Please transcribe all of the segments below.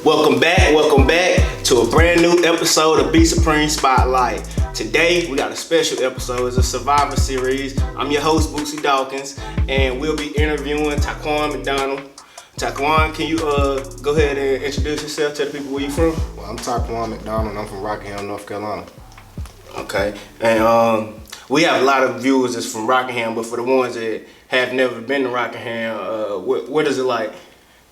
Welcome back to a brand new episode of Be Supreme Spotlight. Today we got a special episode. It's a Survivor series. I'm your host, Bootsie Dawkins, and we'll be interviewing Taquan Macdonald. Taquan, can you go ahead and introduce yourself, tell the people where you from? Well, I'm Taquan Macdonald. I'm from Rockingham, North Carolina. Okay, and we have a lot of viewers that's from Rockingham, but for the ones that have never been to Rockingham, what is it like?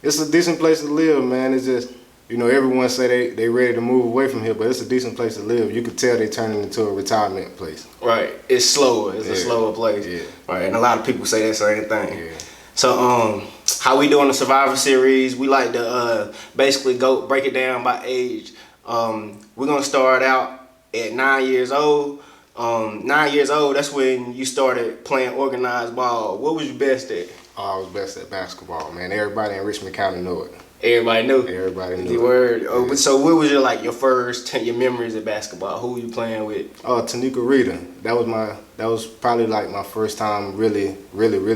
It's a decent place to live, man. It's just, everyone say they ready to move away from here, but it's a decent place to live. You could tell they turning into a retirement place. Right. It's slower. It's a slower place. Yeah. Right, and a lot of people say that same thing. Yeah. So, how we doing the Survivor series? We like to basically go break it down by age. We're gonna start out at 9 years old. 9 years old, that's when you started playing organized ball. What was you best at? I was best at basketball, man. Everybody in Richmond County knew it. Everybody knew. Everybody knew. The word. Oh, yeah. So what was your first your memories of basketball? Who were you playing with? Tanika Rita. That was probably like my first time really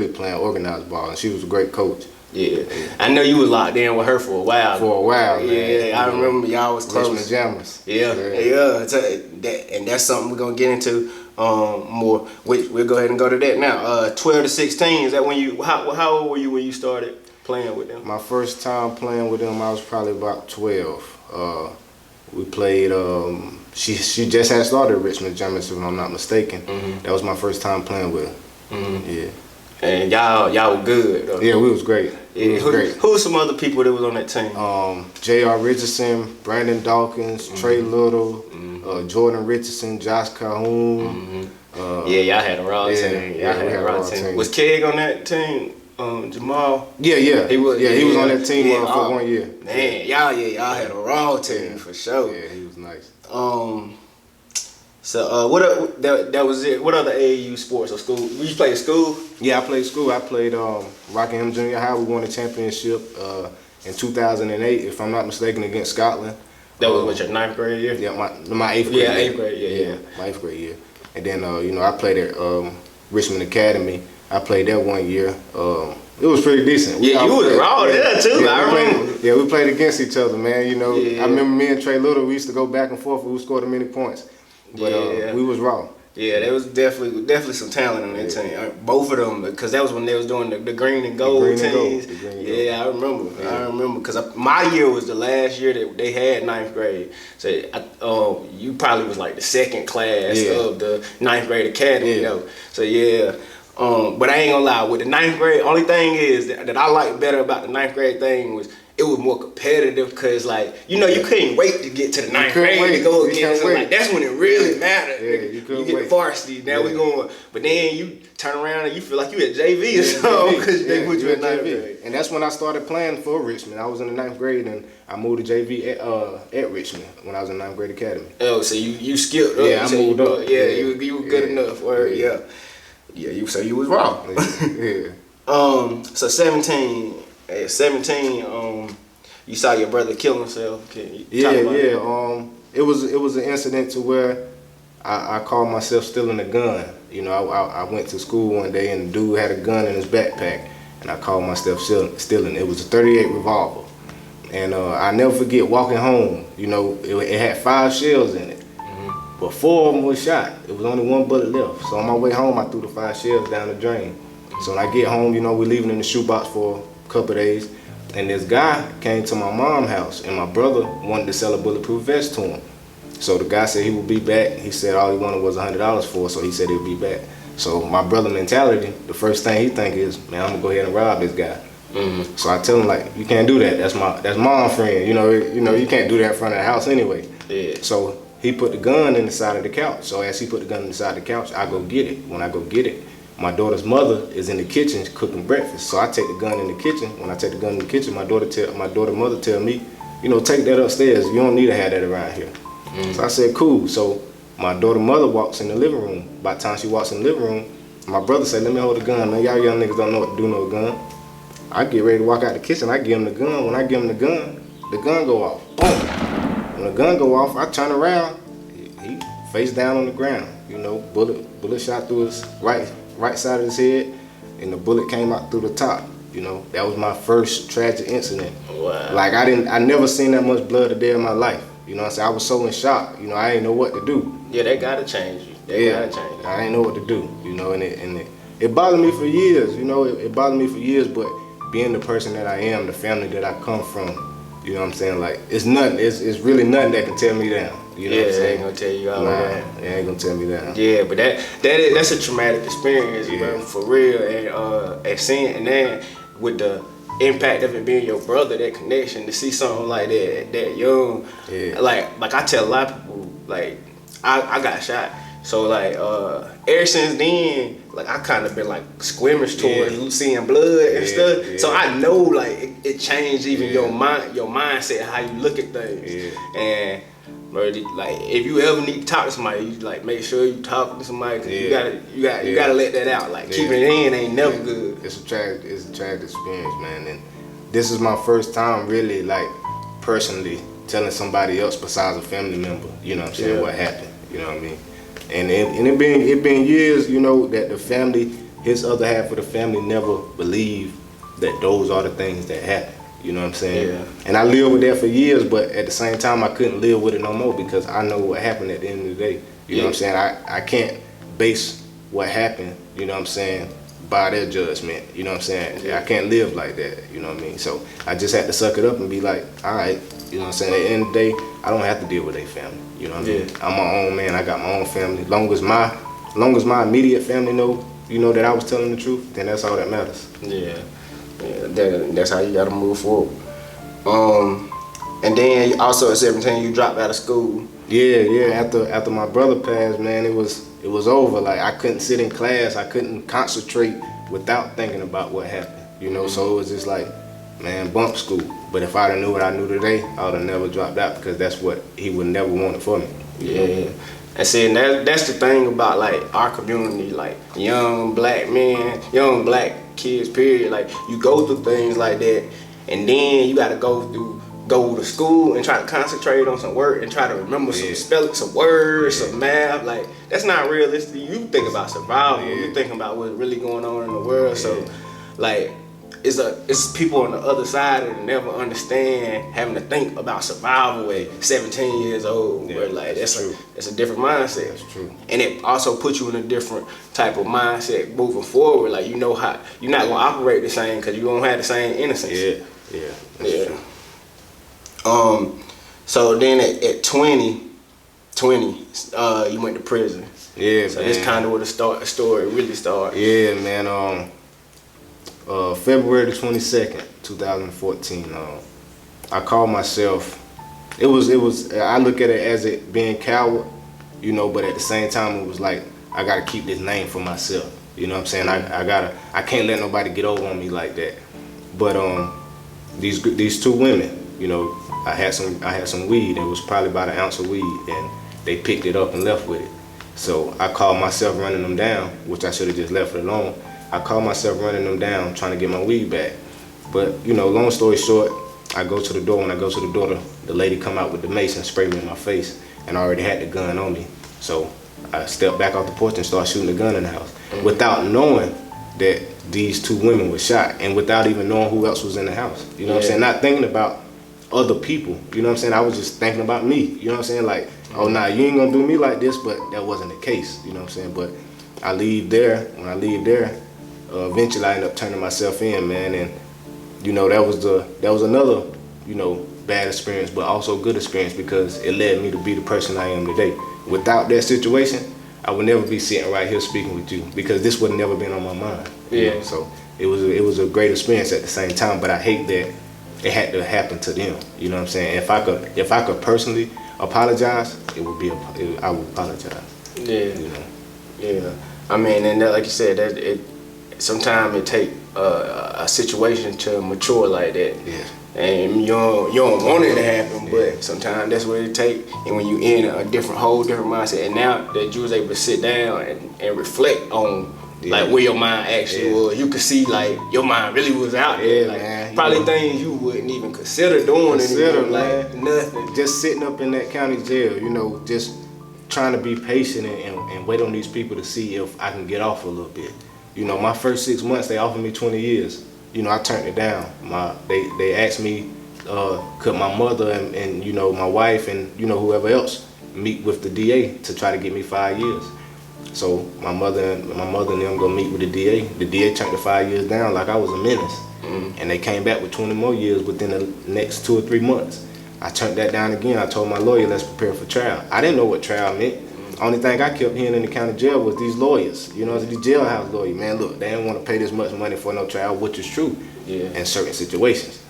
playing organized ball, and she was a great coach. Yeah. I know you was locked in with her for a while. Man. Yeah, I remember y'all was close. Richmond Jammers. Yeah. And that's something we're gonna get into more. We'll go ahead and go to that now. 12 to 16. Is that when you? How old were you when you started playing with them? My first time playing with them, I was probably about 12. We played. She just had started Richmond Jammers, if I'm not mistaken. Mm-hmm. That was my first time playing with her. Mm-hmm. Yeah. And y'all were good, though. Yeah, we was great. Yeah. Who were some other people that was on that team? J.R. Richardson, Brandon Dawkins, mm-hmm. Trey Little, mm-hmm. Jordan Richardson, Josh Calhoun. Mm-hmm. Y'all had a raw team. Y'all had a raw team. Was Keg on that team? Jamal? Yeah. He was on that team for 1 year. Man, y'all had a raw team for sure. Yeah, he was nice. So that was it. What other AAU sports or school? You played school? Yeah, I played school. I played Rockingham Junior High. We won a championship in 2008, if I'm not mistaken, against Scotland. That was what, your 9th grade year? Yeah, my 8th grade. Yeah, 8th grade. Yeah. My 8th grade year. And then I played at Richmond Academy. I played that 1 year. It was pretty decent. Yeah, you was raw there too. I remember. We played against each other, man. I remember me and Trey Little. We used to go back and forth. Who scored the many points. But we was raw. Yeah, there was definitely some talent on that team. Both of them, because that was when they was doing the green and gold teams. I remember. Yeah. I remember because my year was the last year that they had 9th grade. So you probably was like the second class of the 9th grade academy. So but I ain't gonna lie, with the 9th grade, only thing is that I liked better about the 9th grade thing was it was more competitive because, you couldn't wait to get to the 9th grade to go against them. That's when it really mattered. Yeah, you couldn't get wait. Varsity. Now we going, but then you turn around and you feel like you at JV or something because they put you in 9th grade. And that's when I started playing for Richmond. I was in the 9th grade and I moved to JV at Richmond when I was in 9th grade academy. Oh, so you skipped up. Yeah, I moved up. Yeah, you were good enough. Yeah, you was wrong. Yeah. So 17. At 17, you saw your brother kill himself. Can you talk about it? It was an incident to where I called myself stealing a gun. I went to school one day and the dude had a gun in his backpack, and I called myself stealing. It was a .38 revolver, and I never forget walking home. It had 5 shells in it, but 4 of them was shot. It was only 1 bullet left. So on my way home, I threw the 5 shells down the drain. So when I get home, we leaving in the shoebox for couple days, and this guy came to my mom's house, and my brother wanted to sell a bulletproof vest to him. So the guy said he would be back. He said all he wanted was $100 for it, so he said he'd be back. So my brother mentality, the first thing he think is, man, I'm gonna go ahead and rob this guy. Mm-hmm. So I tell him, you can't do that. That's mom's friend. You can't do that in front of the house anyway. Yeah. So he put the gun in the side of the couch. So as he put the gun in the side of the couch, I go get it. When I go get it, my daughter's mother is in the kitchen cooking breakfast. So I take the gun in the kitchen. When I take the gun in the kitchen, my daughter's mother tell me, take that upstairs. You don't need to have that around here. Mm-hmm. So I said, cool. So my daughter's mother walks in the living room. By the time she walks in the living room, my brother said, let me hold the gun, man. Y'all young niggas don't know what to do no gun. I get ready to walk out the kitchen. I give him the gun. When I give him the gun go off. Boom. When the gun go off, I turn around. He face down on the ground. Bullet shot through his right side of his head, and the bullet came out through the top. You know, that was my first tragic incident. Wow. Like I never seen that much blood a day in my life. You know what I'm saying? I was so in shock. You know, I didn't know what to do. Yeah, that gotta change you. That gotta change you. I didn't know what to do. You know, and it bothered me for years. You know, it bothered me for years. But being the person that I am, the family that I come from, you know what I'm saying? Like, it's nothing. It's really nothing that can tear me down. You know what I'm saying? They ain't gonna tell you all that. It ain't gonna tell me that. Yeah, but that's a traumatic experience, bro, for real. And seeing that with the impact of it being your brother, that connection, to see something like that young. Yeah. Like I tell a lot of people, like I got shot. So like ever since then, like I kind of been like squeamish towards seeing blood and stuff. Yeah. So I know like it changed even your mindset, how you look at things. Yeah. And bro, like if you ever need to talk to somebody, you like make sure you talk to somebody, cause you gotta let that out. Like keeping it in ain't never good. It's a tragic experience, man. And this is my first time really like personally telling somebody else besides a family member. You know what I'm saying? What happened? You know what I mean? And it been years, you know, that the family, his other half of the family, never believed that those are the things that happen. You know what I'm saying? Yeah. And I lived with that for years, but at the same time, I couldn't live with it no more because I know what happened at the end of the day. You know what I'm saying? I can't base what happened, you know what I'm saying, by their judgment. You know what I'm saying? Yeah. I can't live like that, you know what I mean? So I just had to suck it up and be like, all right, you know what I'm saying? At the end of the day, I don't have to deal with their family. You know what I mean? I'm my own man. I got my own family. Long as my immediate family know, you know, that I was telling the truth, then that's all that matters. Yeah. That's how you gotta move forward. And then also at 17, you dropped out of school. Yeah. After my brother passed, man, it was over. Like I couldn't sit in class. I couldn't concentrate without thinking about what happened. You know, so it was just like, man, bump school. But if I'd have knew what I knew today, I would have never dropped out because that's what he would never want it for me. Yeah. And see, that's the thing about like our community, like young black men, young black kids, period. Like you go through things like that, and then you gotta go to school and try to concentrate on some work and try to remember some spelling, some words, some math. Like that's not realistic. You think about survival. You think about what's really going on in the world. So, like. It's people on the other side that never understand having to think about survival at 17 years old. Where like that's a different mindset. That's true. And it also puts you in a different type of mindset moving forward. Like you know how you're not gonna operate the same because you don't have the same innocence. Yeah. That's true. So then at 20, you went to prison. Yeah. So man. this kind of where the story really started. Yeah, man. February the 22nd, 2014. I called myself. It was. I look at it as it being coward, you know. But at the same time, it was like I gotta keep this name for myself. You know what I'm saying? I can't let nobody get over on me like that. But these two women, you know, I had some weed. It was probably about an ounce of weed, and they picked it up and left with it. So I called myself running them down, which I should have just left it alone. I called myself running them down, trying to get my weed back. But, you know, long story short, I go to the door. When I go to the door, the lady come out with the mace and spray me in my face, and I already had the gun on me. So I stepped back off the porch and started shooting the gun in the house without knowing that these two women were shot and without even knowing who else was in the house. You know what I'm saying? Not thinking about other people. You know what I'm saying? I was just thinking about me. You know what I'm saying? Like, oh, nah, you ain't gonna do me like this, but that wasn't the case. You know what I'm saying? But I leave there. When I leave there, eventually I ended up turning myself in, man, and you know that was another, you know, bad experience, but also good experience because it led me to be the person I am today. Without that situation, I would never be sitting right here speaking with you because this would have never been on my mind. You know? So it was a great experience at the same time, but I hate that it had to happen to them. You know what I'm saying? If I could personally apologize, I would apologize. Yeah. You know? Yeah. I mean, and like you said, that sometimes it take a situation to mature like that. Yeah. And you don't want it to happen, but sometimes that's what it take. And when you in a whole different mindset, and now that you was able to sit down and reflect on like where your mind actually was, you could see like your mind really was out there. Like man, probably things you wouldn't even consider doing anymore, like nothing. Just sitting up in that county jail, you know, just trying to be patient and wait on these people to see if I can get off a little bit. You know, my first 6 months, they offered me 20 years. you know, I turned it down. They asked me, could my mother and you know, my wife and, you know, whoever else meet with the DA to try to get me 5 years. So my mother and them go meet with the DA. The DA turned the 5 years down like I was a menace. And they came back with 20 more years within the next 2 or 3 months. I turned that down again. I told my lawyer, let's prepare for trial. I didn't know what trial meant. Only thing I kept hearing in the county jail was these lawyers, you know, the jailhouse lawyer. Man, look, they didn't want to pay this much money for no trial, which is true in certain situations.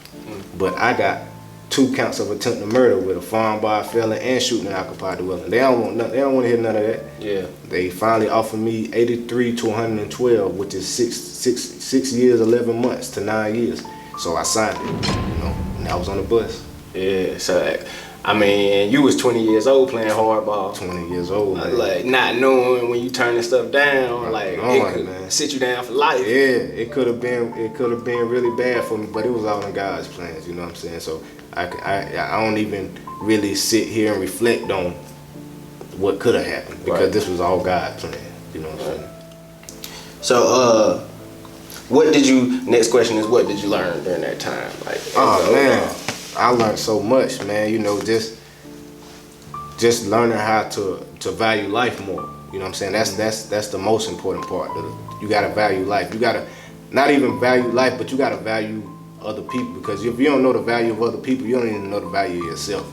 But I got 2 counts of attempted murder with a foreign bar felon and shooting an occupied dwelling. They don't want nothing. They don't want to hear none of that. Yeah. They finally offered me 83 to 112, which is 6 years, 11 months to 9 years. So I signed it, you know, and I was on the bus. Yeah. So I mean, you was 20 years old playing hardball. 20 years old, man. Like not knowing when you turning stuff down, like it could sit you down for life. Yeah, it could have been really bad for me, but it was all in God's plans. You know what I'm saying? So I don't even really sit here and reflect on what could have happened because this was all God's plan. You know what I'm saying? So what did you? Next question is, what did you learn during that time? Like, oh man. I learned so much, man. You know, just learning how to value life more. You know what I'm saying? That's the most important part. You gotta value life. You gotta not even value life, but you gotta value other people, because if you don't know the value of other people, you don't even know the value of yourself.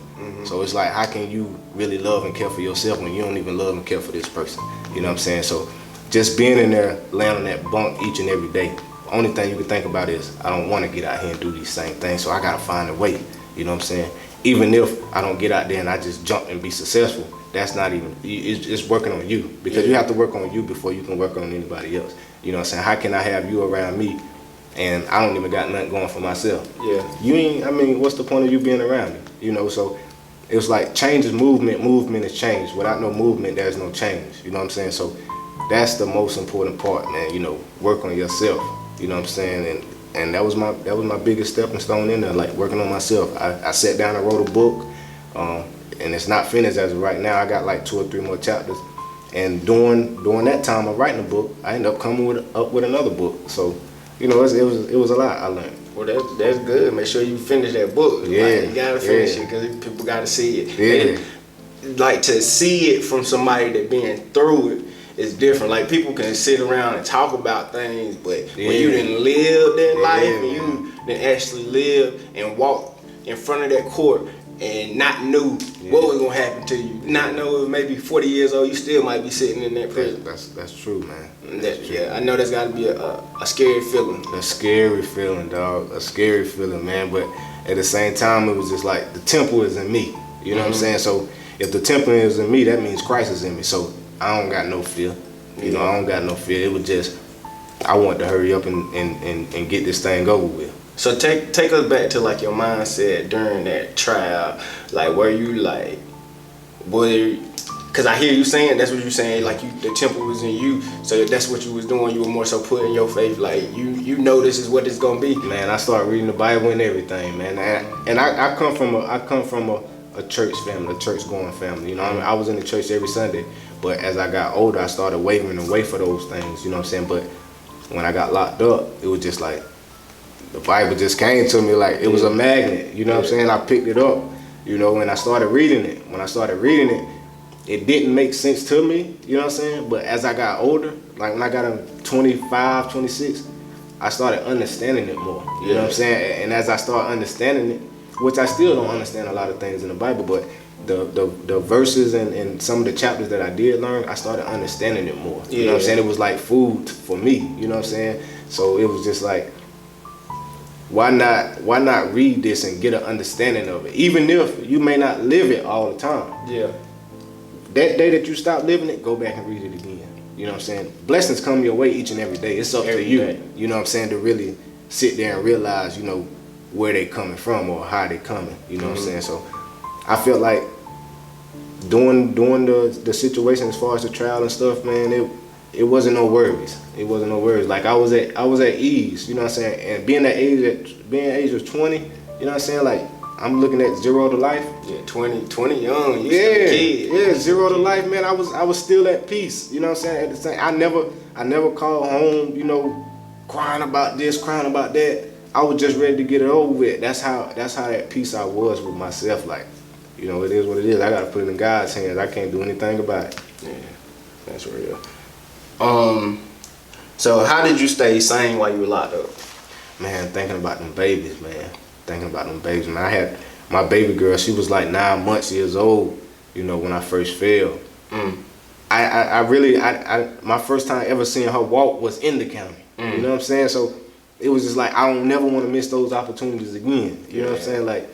So it's like, how can you really love and care for yourself when you don't even love and care for this person? You know what I'm saying? So just being in there, laying on that bunk each and every day. Only thing you can think about is, I don't want to get out here and do these same things, so I gotta find a way. You know what I'm saying? Even if I don't get out there and I just jump and be successful, that's not even, it's working on you, because you have to work on you before you can work on anybody else. You know what I'm saying? How can I have you around me and I don't even got nothing going for myself? Yeah. You ain't, I mean, what's the point of you being around me? You know, so it was like, change is movement, movement is change. Without no movement, there's no change. You know what I'm saying? So that's the most important part, man. You know, work on yourself. You know what I'm saying? And that was my biggest stepping stone in there, like working on myself. I sat down and wrote a book, and it's not finished as of right now. I got like 2 or 3 more chapters. And during that time of writing the book, I ended up coming up with another book. So, you know, it was a lot I learned. Well, that's good. Make sure you finish that book. Yeah, like, you gotta finish it, because people gotta see it. Yeah. And, like, to see it from somebody that been through it, it's different. Like, people can sit around and talk about things, but when you didn't live that life, and you didn't actually live and walk in front of that court and not knew what was gonna happen to you, not know maybe 40 years old, you still might be sitting in that prison. That's true, man. That's true. Yeah, I know that's gotta be a scary feeling. A scary feeling, dog. A scary feeling, man. But at the same time, it was just like, the temple is in me. You know what I'm saying? So if the temple is in me, that means Christ is in me. So I don't got no fear. You know, I don't got no fear. It was just, I want to hurry up and get this thing over with. So take us back to like your mindset during that trial. Like, were you like, because I hear you saying, that's what you're saying, like the temple was in you, so that's what you was doing. You were more so putting your faith, like you know this is what it's gonna be. Man, I started reading the Bible and everything, man. And I come from a church family, a church going family. You know, I was in the church every Sunday. But as I got older, I started wavering away for those things, you know what I'm saying? But when I got locked up, it was just like, the Bible just came to me like it was a magnet, you know what I'm saying? I picked it up, you know, and I started reading it. When I started reading it, it didn't make sense to me, you know what I'm saying? But as I got older, like when I got to 25, 26, I started understanding it more, you know what I'm saying? And as I started understanding it, which I still don't understand a lot of things in the Bible, but the verses and some of the chapters that I did learn, I started understanding it more. You know what I'm saying? It was like food for me, you know what I'm saying? So it was just like, why not read this and get an understanding of it? Even if you may not live it all the time. Yeah. That day that you stop living it, go back and read it again. You know what I'm saying? Blessings come your way each and every day. It's up to you. You know what I'm saying? To really sit there and realize, you know, where they coming from or how they coming. You know what I'm saying? So I felt like during the situation as far as the trial and stuff, man, it wasn't no worries. It wasn't no worries. Like I was at ease, you know what I'm saying? And being age of 20, you know what I'm saying? Like I'm looking at 0 to life. Yeah, 20 young, you still a kid. Yeah, 0 to life, man. I was still at peace, you know what I'm saying? At the same, I never called home, you know, crying about this, crying about that. I was just ready to get it over with. That's how that peace I was with myself. Like, you know, it is what it is. I gotta put it in God's hands. I can't do anything about it. Yeah, that's real. So how did you stay sane while you were locked up? Man, thinking about them babies, man. I had my baby girl, she was like 9 months years old, you know, when I first fell. My first time ever seeing her walk was in the county. You know what I'm saying? So it was just like, I don't never want to miss those opportunities again. You know what I'm saying? Like,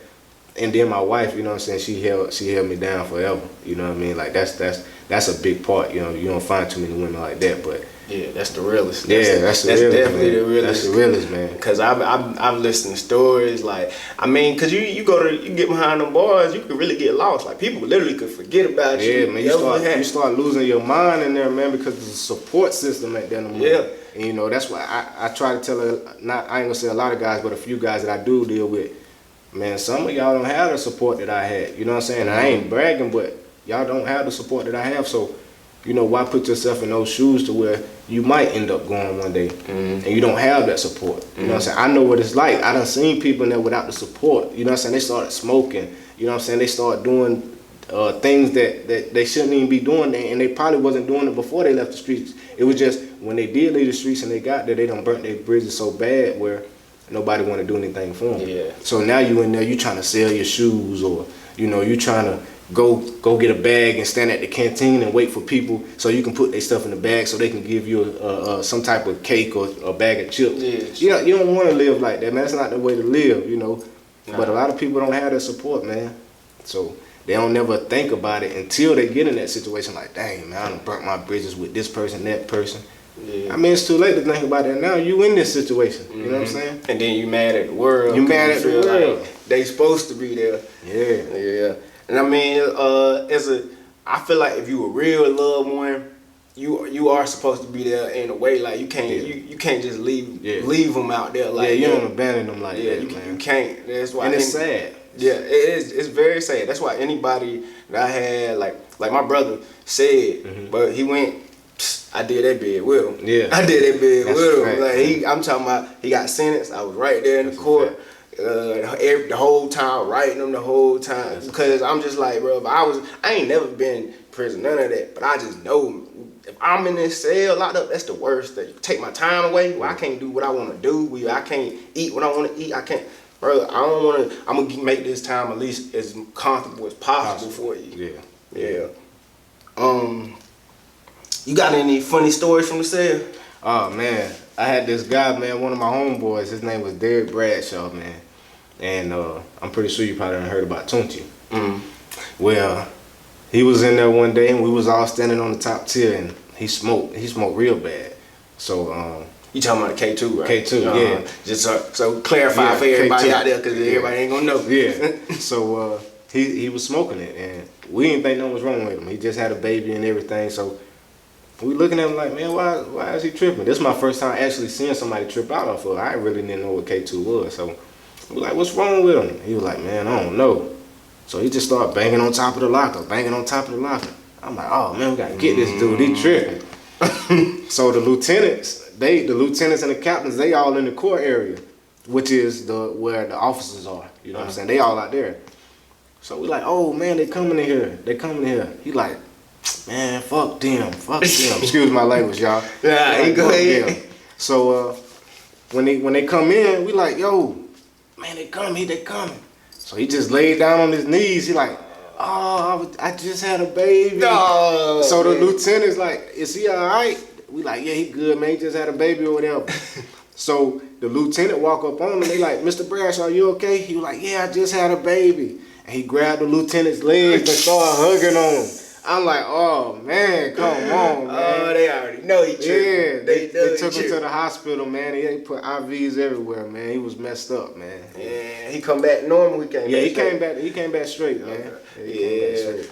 and then my wife, you know what I'm saying, she held me down forever. You know what I mean? Like that's a big part. You know, you don't find too many women like that, but yeah, that's the realest. That's definitely the realest. That's the realest, man. Cause I've listened to stories like, I mean, cause you get behind them bars, you could really get lost. Like people literally could forget about you. Yeah, man. You start losing your mind in there, man, because there's a support system at that moment. Yeah. And you know that's why I try to tell her. I ain't gonna say a lot of guys, but a few guys that I do deal with. Man, some of y'all don't have the support that I had. You know what I'm saying? I ain't bragging, but y'all don't have the support that I have. So, you know, why put yourself in those shoes to where you might end up going one day and you don't have that support? You know what I'm saying? I know what it's like. I done seen people in there without the support. You know what I'm saying? They started smoking. You know what I'm saying? They started doing things that they shouldn't even be doing, and they probably wasn't doing it before they left the streets. It was just when they did leave the streets and they got there, they done burnt their bridges so bad where nobody want to do anything for them. Yeah. So now you in there, you trying to sell your shoes, or you know, you trying to go get a bag and stand at the canteen and wait for people so you can put their stuff in the bag so they can give you some type of cake or a bag of chips. Yeah. You don't want to live like that, man. That's not the way to live, you know. Nah. But a lot of people don't have that support, man. So they don't never think about it until they get in that situation. Like, dang, man, I done burnt my bridges with this person, that person. Yeah. I mean, it's too late to think about it now. You in this situation. You know what I'm saying? And then you mad at the world. You mad at the world. Like they supposed to be there. Yeah. And I mean, I feel like if you a real loved one, you are supposed to be there in a way. Like you can't you can't just leave them out there. Like you don't abandon them like that. You can't. That's why. And it's sad. Yeah, it is. It's very sad. That's why anybody that I had, like my brother said, but he went. I did that bid with him. Yeah, I did that bid with him. Right. Like I'm talking about, he got sentenced. I was right there in the court, the whole time, writing them the whole time. Because I'm just like, bro, I ain't never been in prison, none of that. But I just know if I'm in this cell locked up, that's the worst. That you take my time away. Where I can't do what I want to do. Where I can't eat what I want to eat. I can't. Bro, I don't want to. I'm gonna make this time at least as comfortable as possible for you. Yeah. You got any funny stories from the cell? Oh man, I had this guy, man, one of my homeboys. His name was Derek Bradshaw, man, and I'm pretty sure you probably done heard about Tunchi. Well, he was in there one day, and we was all standing on the top tier, and he smoked real bad. So you talking about the K2, right? K2, yeah. Just so clarify for everybody K2 out there, because everybody ain't gonna know. Yeah. So he was smoking it, and we didn't think nothing was wrong with him. He just had a baby and everything, so. We looking at him like, man, why is he tripping? This is my first time actually seeing somebody trip out off of it. I really didn't know what K2 was. So we like, what's wrong with him? He was like, man, I don't know. So he just started banging on top of the locker. I'm like, oh man, we gotta get this dude. He tripping. So the lieutenants and the captains, they all in the court area, which is where the officers are. You know what I'm saying? They all out there. So we like, oh man, they coming in here. He like, man, fuck them. Excuse my language, y'all. Yeah, like, go ahead. So when they come in, we like, yo, man, they coming. So he just laid down on his knees. He like, oh, I just had a baby. No, so the lieutenant's like, is he all right? We like, yeah, he good, man. He just had a baby or whatever. So the lieutenant walk up on him. They like, Mr. Bradshaw, you okay? He was like, yeah, I just had a baby. And he grabbed the lieutenant's legs and started hugging on him. I'm like, oh man, come on, man. Oh, they already know he tripped. Yeah, they took him to the hospital, man. They put IVs everywhere, man. He was messed up, man. Yeah, he come back normal. He came back straight, man.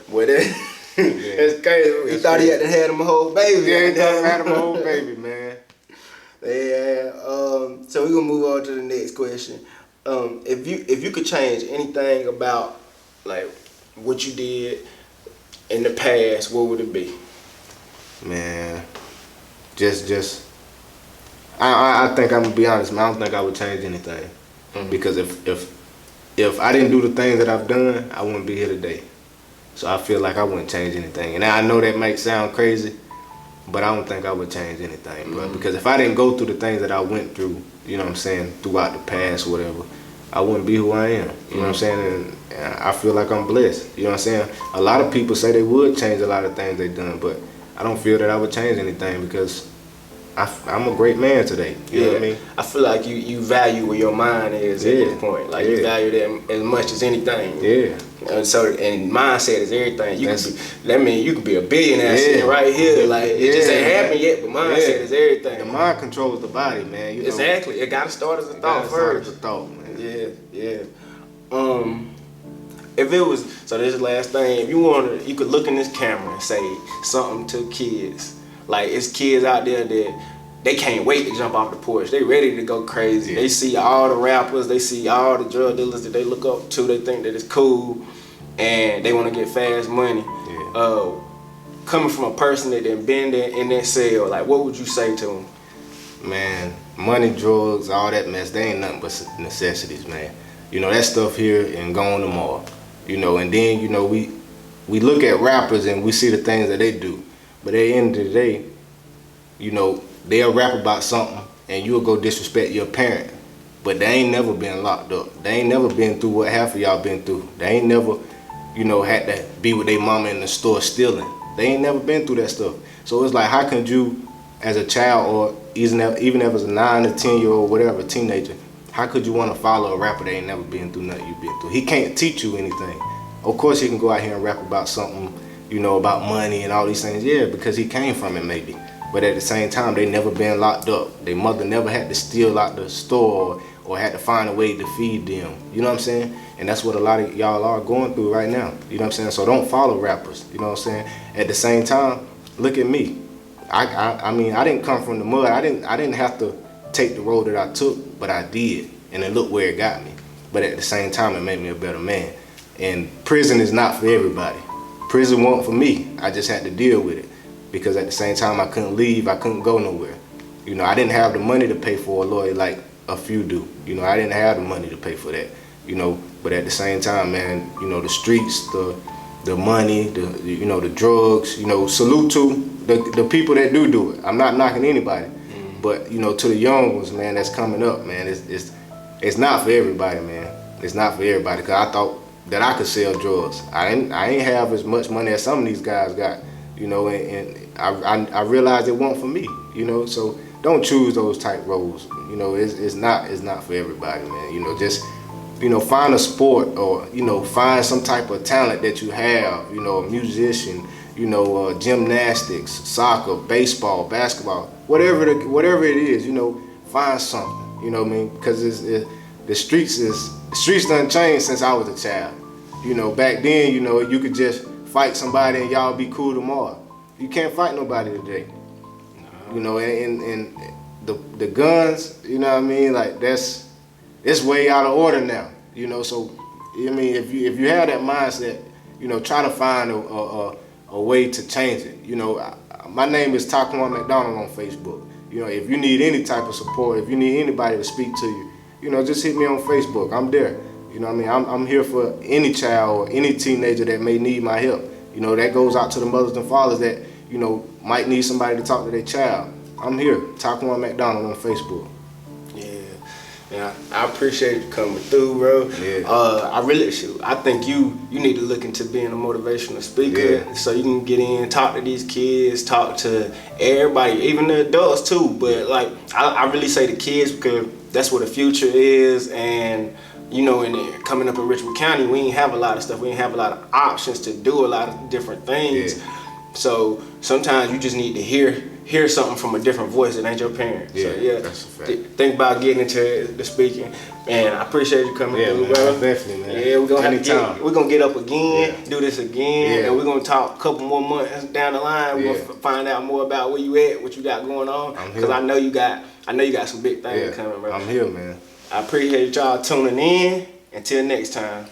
Well, that's crazy. He thought he had to have him a whole baby. Yeah, he thought he had him a whole baby, man. Yeah. So we're gonna move on to the next question. If you could change anything about like what you did in the past, what would it be? Man, I think I'm gonna be honest, man. I don't think I would change anything because if I didn't do the things that I've done, I wouldn't be here today. So I feel like I wouldn't change anything. And I know that might sound crazy, but I don't think I would change anything, bro. Because if I didn't go through the things that I went through, you know what I'm saying, throughout the past, whatever, I wouldn't be who I am. You know what I'm saying? And I feel like I'm blessed. You know what I'm saying? A lot of people say they would change a lot of things they done, but I don't feel that I would change anything because I'm a great man today. You know what I mean? I feel like you value where your mind is at this point. Like you value that as much as anything. Yeah. And mindset is everything. You could be a billionaire sitting right here. Like it just ain't happened yet, but mindset is everything. The mind controls the body, man. You know? Exactly. It gotta start as a thought first. As a thought, man. Yeah. If it was this is the last thing, if you could look in this camera and say something to kids. Like it's kids out there that they can't wait to jump off the porch. They ready to go crazy. They see all the rappers, they see all the drug dealers that they look up to. They think that it's cool, and they want to get fast money. Coming from a person that done been there in that cell, like what would you say to them? Man, money, drugs, all that mess, they ain't nothing but necessities, man. You know, that stuff here and gone tomorrow. You know, and then, you know, we look at rappers and we see the things that they do. But at the end of the day, you know, they'll rap about something and you'll go disrespect your parent. But they ain't never been locked up. They ain't never been through what half of y'all been through. They ain't never, you know, had to be with their mama in the store stealing. They ain't never been through that stuff. So it's like, how can you, as a child or even as a 9 or 10-year-old, whatever, teenager, how could you want to follow a rapper that ain't never been through nothing you've been through? He can't teach you anything. Of course he can go out here and rap about something, you know, about money and all these things, yeah, because he came from it maybe. But at the same time, they never been locked up. Their mother never had to steal out the store or had to find a way to feed them. You know what I'm saying? And that's what a lot of y'all are going through right now. You know what I'm saying? So don't follow rappers. You know what I'm saying? At the same time, look at me. I mean, I didn't come from the mud. I didn't have to take the road that I took, but I did. And then look where it got me. But at the same time, it made me a better man. And prison is not for everybody. Prison wasn't for me. I just had to deal with it. Because at the same time, I couldn't leave. I couldn't go nowhere. You know, I didn't have the money to pay for a lawyer like a few do. You know, I didn't have the money to pay for that. You know, but at the same time, man, you know, the streets, the money, you know, the drugs, you know, salute to the people that do it. I'm not knocking anybody. But, you know, to the young ones, man, that's coming up, man, it's not for everybody, man. It's not for everybody, because I thought that I could sell drugs. I ain't have as much money as some of these guys got, you know, and I realized it wasn't for me, you know. So don't choose those type roles, you know. It's not for everybody, man. You know, just, you know, find a sport or, you know, find some type of talent that you have, you know, a musician, you know, gymnastics, soccer, baseball, basketball, whatever it is, you know, find something, you know what I mean? Because the streets done changed since I was a child. You know, back then, you know, you could just fight somebody and y'all be cool tomorrow. You can't fight nobody today. You know, and the guns, you know what I mean? Like it's way out of order now. You know, so I mean, if you have that mindset, you know, try to find a way to change it. You know, my name is Taquan Macdonald on Facebook. You know, if you need any type of support, if you need anybody to speak to you, you know, just hit me on Facebook. I'm there. You know what I mean? I'm here for any child or any teenager that may need my help. You know, that goes out to the mothers and fathers that, you know, might need somebody to talk to their child. I'm here, Taquan Macdonald on Facebook. Yeah, I appreciate you coming through, bro. I think you need to look into being a motivational speaker so you can get in, talk to these kids, talk to everybody, even the adults too. But like, I really say the kids because that's where the future is. And you know, coming up in Richmond County, we ain't have a lot of stuff. We ain't have a lot of options to do a lot of different things. So sometimes you just need to hear something from a different voice that ain't your parents. So that's a fact. Think about getting into the speaking. And I appreciate you coming through, man, bro. Definitely, man. Yeah, we're gonna get up again, do this again, and we're gonna talk a couple more months down the line. We're gonna find out more about where you at, what you got going on. Because I know you got some big things coming, bro. I'm here, man. I appreciate y'all tuning in. Until next time.